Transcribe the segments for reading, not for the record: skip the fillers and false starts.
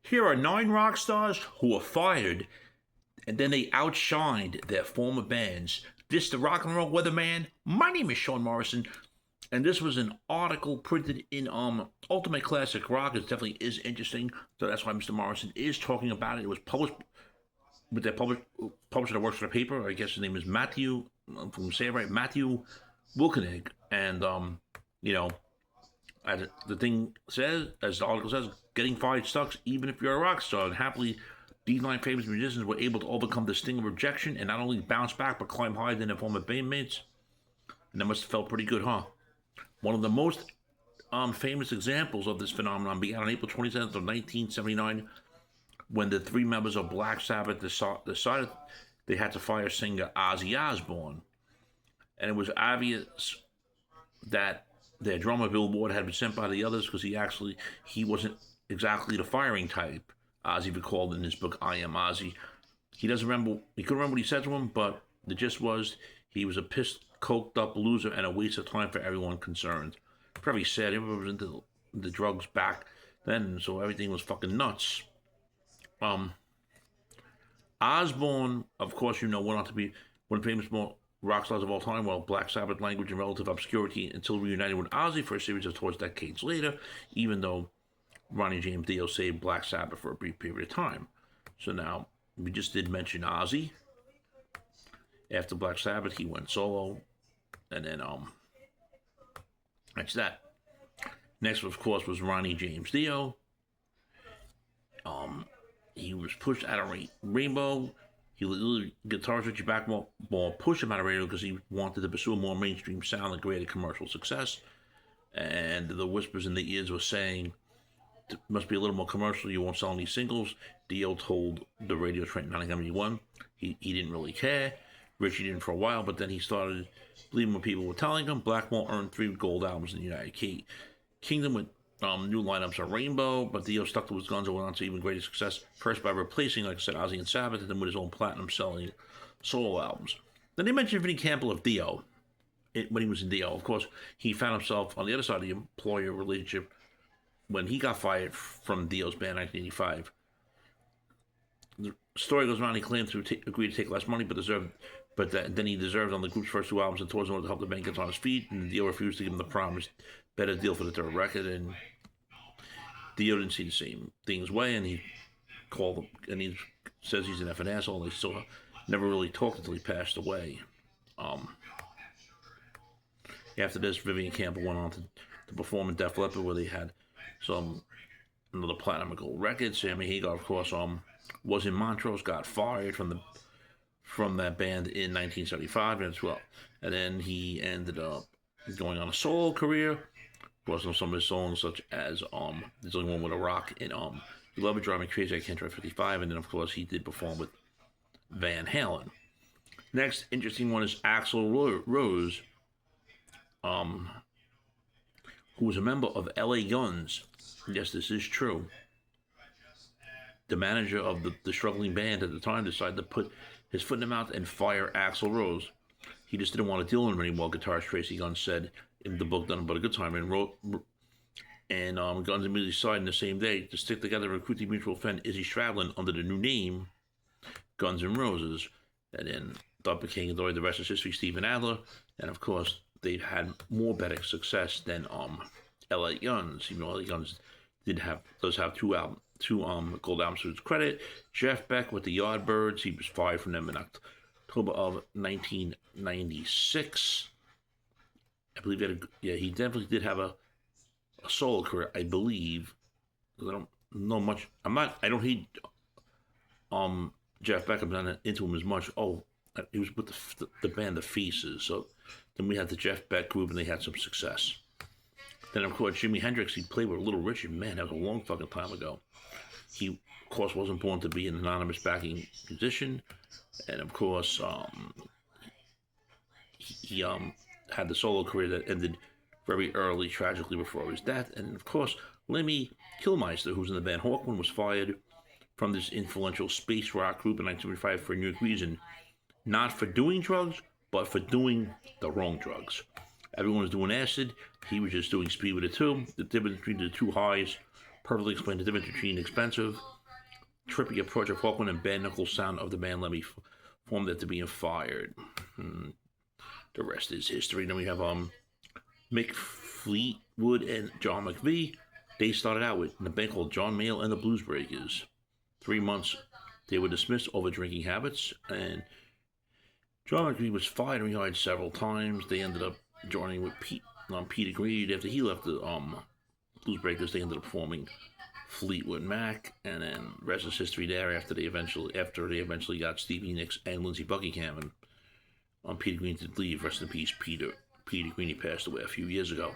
Here are 9 rock stars who were fired and then they outshined their former bands. This the Rock and Roll Weatherman. My name is Sean Morrison, and this was an article printed in Ultimate Classic Rock. It definitely is interesting, so that's why Mr. Morrison is talking about it. It was published with their publisher that works for the paper. I guess his name is Matthew. If I'm saying it right, Matthew Wilkenig, and you know, as the thing says, as the article says, getting fired sucks even if you're a rock star. And happily, these 9 famous musicians were able to overcome the sting of rejection and not only bounce back but climb higher than their former bandmates. And that must have felt pretty good, huh? One of the most famous examples of this phenomenon began on April 27th of 1979 when the 3 members of Black Sabbath decided they had to fire singer Ozzy Osbourne. And it was obvious that their drummer Bill Ward had been sent by the others because he wasn't exactly the firing type. Ozzy recalled in his book I Am Ozzy. He couldn't remember what he said to him, but the gist was he was a pissed, coked up loser and a waste of time for everyone concerned. Probably sad. Everyone was into the drugs back then, so everything was fucking nuts. Osbourne, of course, went on to be one of the famous rock stars of all time, while Black Sabbath language in relative obscurity until reunited with Ozzy for a series of tours decades later, even though Ronnie James Dio saved Black Sabbath for a brief period of time. So now, we just did mention Ozzy. After Black Sabbath, he went solo, and then, that's that. Next, of course, was Ronnie James Dio. He was pushed out of Rainbow. He literally, guitarist Richie Blackmore pushed him out of radio because he wanted to pursue a more mainstream sound and greater commercial success. And the whispers in the ears were saying, it must be a little more commercial, you won't sell any singles. Dio told the radio Trent 971 he didn't really care. Richie didn't for a while, but then he started believing what people were telling him. Blackmore earned 3 gold albums in the United Kingdom with new lineups on Rainbow, but Dio stuck to his guns and went on to even greater success, first by replacing, like I said, Ozzy and Sabbath, and then with his own platinum-selling solo albums. Then they mentioned Vinnie Campbell of Dio, when he was in Dio. Of course, he found himself on the other side of the employer relationship when he got fired from Dio's band in 1985. The story goes around, he claimed to agree to take less money, then he deserved on the group's first 2 albums and tours in order to help the band get on his feet, and Dio refused to give him the promised better deal for the 3rd record, and Dio didn't see the same things way, and he called him, and he says he's an effing asshole, and they still never really talked until he passed away. After this, Vivian Campbell went on to perform in Def Leppard, where they had another platinum and gold record. Sammy Hagar, of course, was in Montrose, got fired from that band in 1975 as well, and then he ended up going on a solo career. Was on some of his songs, such as there's only one with a rock in You Love It, Drive Me Crazy, I Can't Drive 55, and then of course he did perform with Van Halen. Next interesting one is Axl Rose, who was a member of LA Guns. Yes, this is true. The manager of the struggling band at the time decided to put his foot in the mouth and fire Axl Rose. He just didn't want to deal with him anymore, guitarist Tracy Guns said in the book Done But a Good Time, and Guns immediately decided the same day to stick together and recruit the mutual friend Izzy Stradlin under the new name Guns N' Roses. And then Thought became the rest is history, Steven Adler, and of course they've had more better success than LA Guns. Even though LA Guns does have 2 gold albums to its credit. Jeff Beck with the Yardbirds, he was fired from them in October of 1996. I believe he definitely did have a solo career, I believe. I don't know much. I don't hate Jeff Beck. I'm not into him as much. Oh, he was with the band The Faces. So then we had the Jeff Beck group, and they had some success. Then, of course, Jimi Hendrix, he played with Little Richard. Man, that was a long fucking time ago. He, of course, wasn't born to be an anonymous backing musician. And, of course, he had the solo career that ended very early, tragically, before his death. And, of course, Lemmy Kilmister, who was in the band Hawkwind, was fired from this influential space rock group in 1975 for a unique reason. Not for doing drugs, but for doing the wrong drugs. Everyone was doing acid. He was just doing speed with it, too. The difference between the 2 highs perfectly explained the difference between expensive, trippy approach of Falkland and bare knuckle sound of the band Lemmy formed after being fired. The rest is history. Then we have Mick Fleetwood and John McVie. They started out with a band called John Mayall and the Blues Breakers. 3 months they were dismissed over drinking habits, and John McVie was fired and rehired several times. They ended up joining with Peter Green after he left the Blues Breakers. They ended up forming Fleetwood Mac, and then rest is history there. After they eventually got Stevie Nicks and Lindsey Buckingham, and Peter Green did leave. Rest in peace, Peter Green. He passed away a few years ago.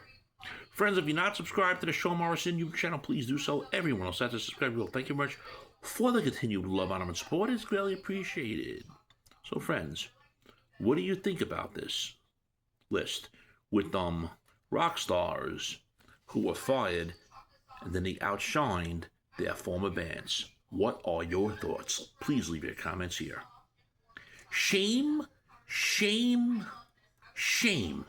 Friends, if you're not subscribed to the Sean Morrison YouTube channel, please do so. Everyone else has to subscribe. Well, thank you very much for the continued love, honor, and support. It's greatly appreciated. So, friends, what do you think about this list with rock stars who were fired and then they outshined their former bands? What are your thoughts? Please leave your comments here. Shame, shame, shame.